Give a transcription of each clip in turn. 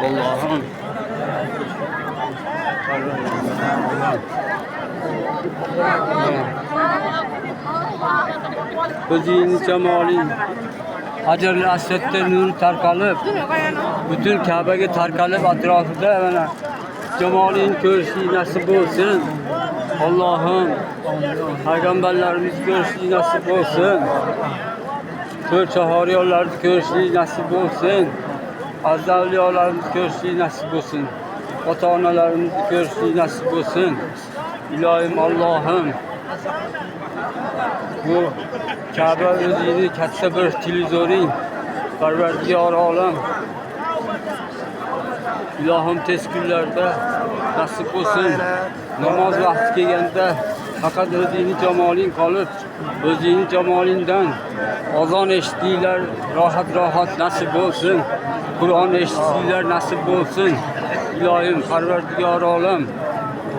Allah'ım. Özünü cemalin Hacer-i Asved'de nur tarqalib, bütün Kabe'ye tarqalib atrofida mana cemalin ko'rishlik nasib bo'lsin. Allah'ım, Peygamberlerimiz ko'rishlik nasib bo'lsin. To'rt chahoriyolarni ko'rishlik nasib bo'lsin. Aziz avliyolarimiz ko'rishlik nasib bo'lsin. Ota-onalarimizni ko'rishlik nasib bo'lsin. İlohim Allah'ım, bu Kabe o'zini katta bir televizoring, Parvardigor olam. İlohim tez kunlarda nasib bo'lsin. Namoz vaqti kelganda faqat o'zini jamoling qolib, o'zini jamolindan azon eshitdinglar, rohat nasib bo'lsin. Qur'on eshitdinglar, nasib bo'lsin. İlohim Parvardigor olam,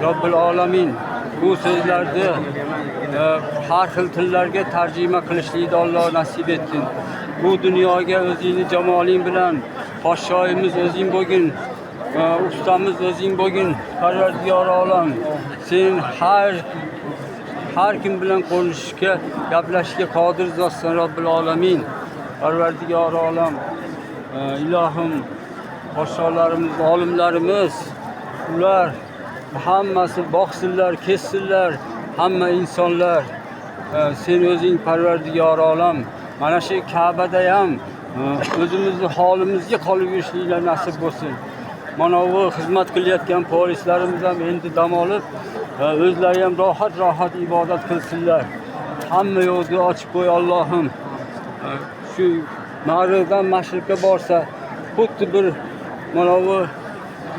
Robbil alamin bu so'zlarni har xil tillarga tarjima qilishlikni Alloh nasib etsin. Bu dunyoga o'zini jamoling bilan podshoyimiz o'zing bo'lgin, ustamiz o'zing bo'lgin. Parvardigor olam, sen har kim bilan konuşishga, gaplashishga qodir zotsan Robbil alamin. Parvardigor olam, ilohim podsholarimiz, olimlarimiz, ular hammasi boqsinlar, kessinlar, hamma insonlar. Sen o'zing Parvardigor olam, mana shu Ka'bada ham o'zimizni holimizga qolib yurishinglar nasib bo'lsin. Mana bu xizmat qilayotgan polislarimiz ham endi dam olib, o'zlari ham rohat ibodat qilsinlar. Hamma yo'lni ochib qo'y Allohim. Shu mag'ribdan mashriqqa borsa, xuddi bir mana bu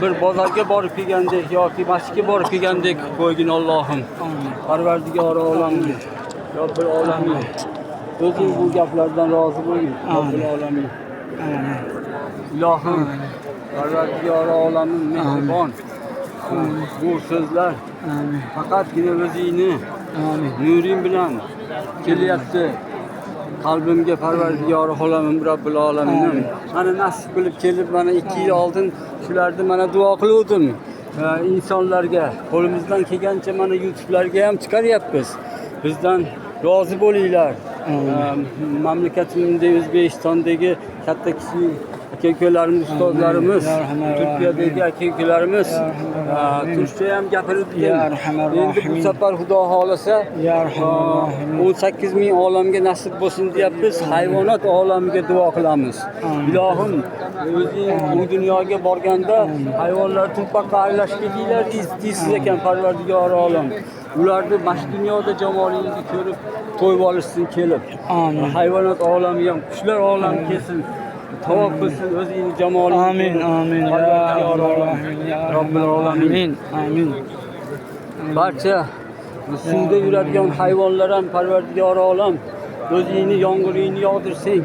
bir bozorga borib kelgandek yoki masjidga borib kelgandek qo'ygin Allohim. Parvardigor olam, Robbil alamin. O'zing bu gaplardan rozi bo'lgin, Robbil alamin. Ilohim, Parvardigor olamin mehribon. Bu so'zlar faqatgina o'zingni nuring bilan kelyapti. Qalbimga Parvardigor olamim, Robbil alamin. Mana nasib qilib kelib, mana 2 yil oldin shularni mana duo qiluvdim. İnsanlarga qo'limizdan kelgancha mana YouTube'larga ham chiqaryapmiz. Bizdan rozi bo'linglar. Mamlakatimizda O'zbekistondagi katta kichik aka-ukalarimiz, ustozlarimiz, Turkiyadagi aka-ukalarimiz turkcha ham gapiradilar. Endi bu safar Xudo xolasa 18 ming olamga nasib bo'lsin deyapmiz. Hayvonot olamiga duo qilamiz. Ilohim, o'zing bu dunyoga borganda hayvonlar turpaqqa aralashib ketdilar deysiz ekan Parvardigor olam. Ularni mana dunyoda jamolingizni ko'rib to'yib olishsin kelib. Hayvonot olami ham, qushlar olami kelsin. Tavob qilsin o'zingni jamoling. Amin. Ya Robbil alamin. Amin. Barcha suvda yuradigan hayvonlar ham Parvardigor olam, o'zingni yomg'iringni yog'dirsang,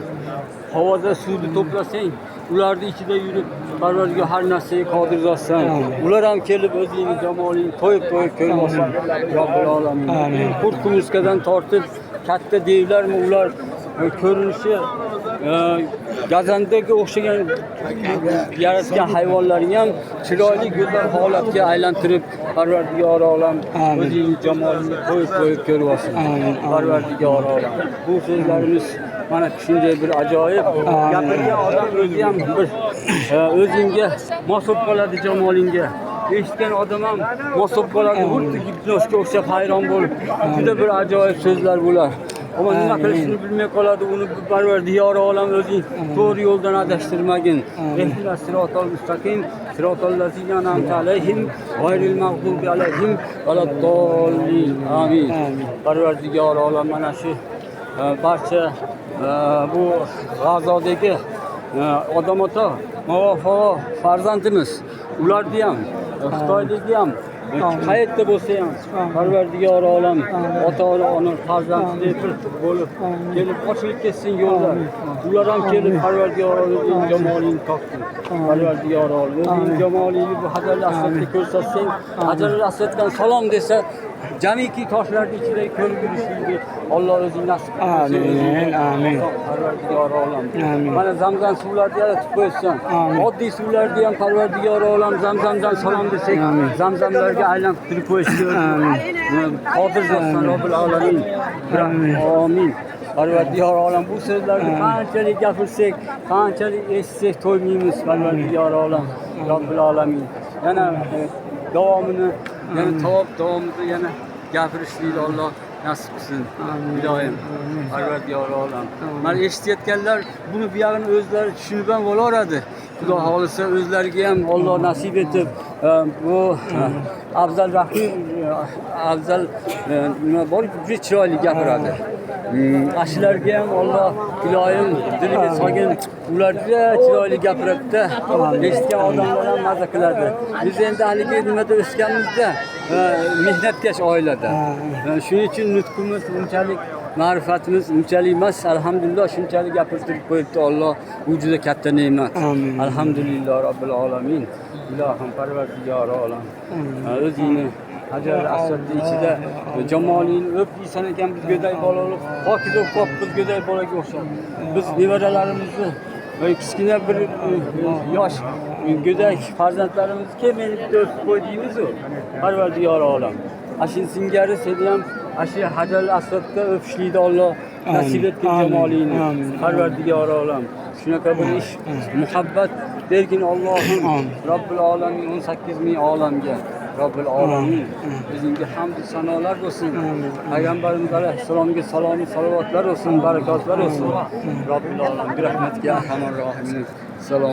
havoda suvni to'plasang, ularni ichida yurib Parvardigor har narsaga qodir zotsan. Ular ham kelib o'zingni jamolingni to'yib ko'rib olsin Robbil alamin. Qurt-qumursqadan tortib katta devlarmi ular ko'rinishi gazandaga o'xshagan yaratgan hayvonlarni ham chiroyli go'zal holatga aylantirib Parvardigor olam o'zingni jamolingni qo'yib ko'rib olsin. Parvardigor olam. Bu so'zlarimiz mana shunday bir ajoyib gapirgan odam o'zi ham bir o'zingga mos bo'lib qoladi, jamolingga. Eshitgan odam ham mos bo'lib qoladi, xuddi gipnozga o'xshab hayron bo'lib. Juda bir ajoyib so'zlar bular. Ama nima qilishini bilmay qoladi. Uni Parvardigor olam o'zing to'g'ri yo'ldan adashtirmagin. Ehdinas siratal mustaqim, siratal ladzina an'amta alayhim, g'ayril mag'dubi alayhim valaddallin. Amin. Parvardigor olam mana shu barcha bu G'azodagi odam ota, mavafo farzandimiz, ularni ham, Xitoydagi ham qayerda bo'lsa ham Parvardigor olam ota-ona farzandli bo'lib kelib ochilib ketsin yo'llar. Ular ham kelib Parvardigor olam jamolingni topsin. Parvardigor olam o'zing jamolingni bu Hajar-ul Asvedga ko'rsatsang, Hajar-ul Asveddan salom desa, jamiki toshlarni ichida ko'rib yurishlikni Alloh o'zi nasib qilsin. Amin, amin. Parvardigor olam. Amin. Mana zamzam suvlarni yaratib qo'ysan. Amin. Oddiy suvlarni ham Parvardigor olam zamzamdan salom desak, Amin. zamzamlarga aylantirib qo'yishni qodir zotsan Robbil alamin. Amin. Amin. Parvardigor olam bu so'zlarni qanchalik gapirsak, qanchalik eshitsak to'ymaymiz Parvardigor olam. Robbil alamin. Yana davomini, yana davomida yana gapirishlikni Alloh nasib qilsin. Ilohim. Parvardigor olam. Mana eshitayotganlar buni bu yog'ini o'zlari tushunib ham bo'laveradi. Xudo xolisa o'zlariga ham Alloh nasib etib bu Afzal Rahim Afzal nima bor, juda chiroyli gapiradi. Ashularga ham Alloh ilohim diliga solgan, ular juda chiroyli gapiradi-da. Eshitgan odamlar ham maza qiladi. Biz endi haligi nimada o'sganimizda mehnatkash oilada. Shuning uchun nutqimiz unchalik, ma'rifatimiz unchalik emas. Alhamdulillah shunchalik gapirtirib qo'yibdi Alloh. Bu juda katta ne'mat. Alhamdulillah Robbil alamin. Ilohim Parvardigor olam. O'zingni Hajar Aswadni ichida jamolingni o'piysan ekan, biz go'day bolalar, pokiza pok biz go'day bolaga o'xshab. Biz nevaralarimizni va kichkina bir yosh go'day farzandlarimizni kelmaylik deb qo'ydingiz-ku. Parvardigor olam. Ashin singari seni ham ashi Hajar Aswadda o'pishlikni Alloh nasib etgan jamolingni. Parvardigor olam. Shunaqa bir ish, muhabbat bergin Allohim. Robbil alamin 18 ming olamga. Robbil alamin. Bizga hamd sanolar bo'lsin. Payg'ambarimiz alayhissalomga salom, salovatlar olsun, barakotlar olsun. Robbil alamin. Rahmatga arhamar rohimin. Salom.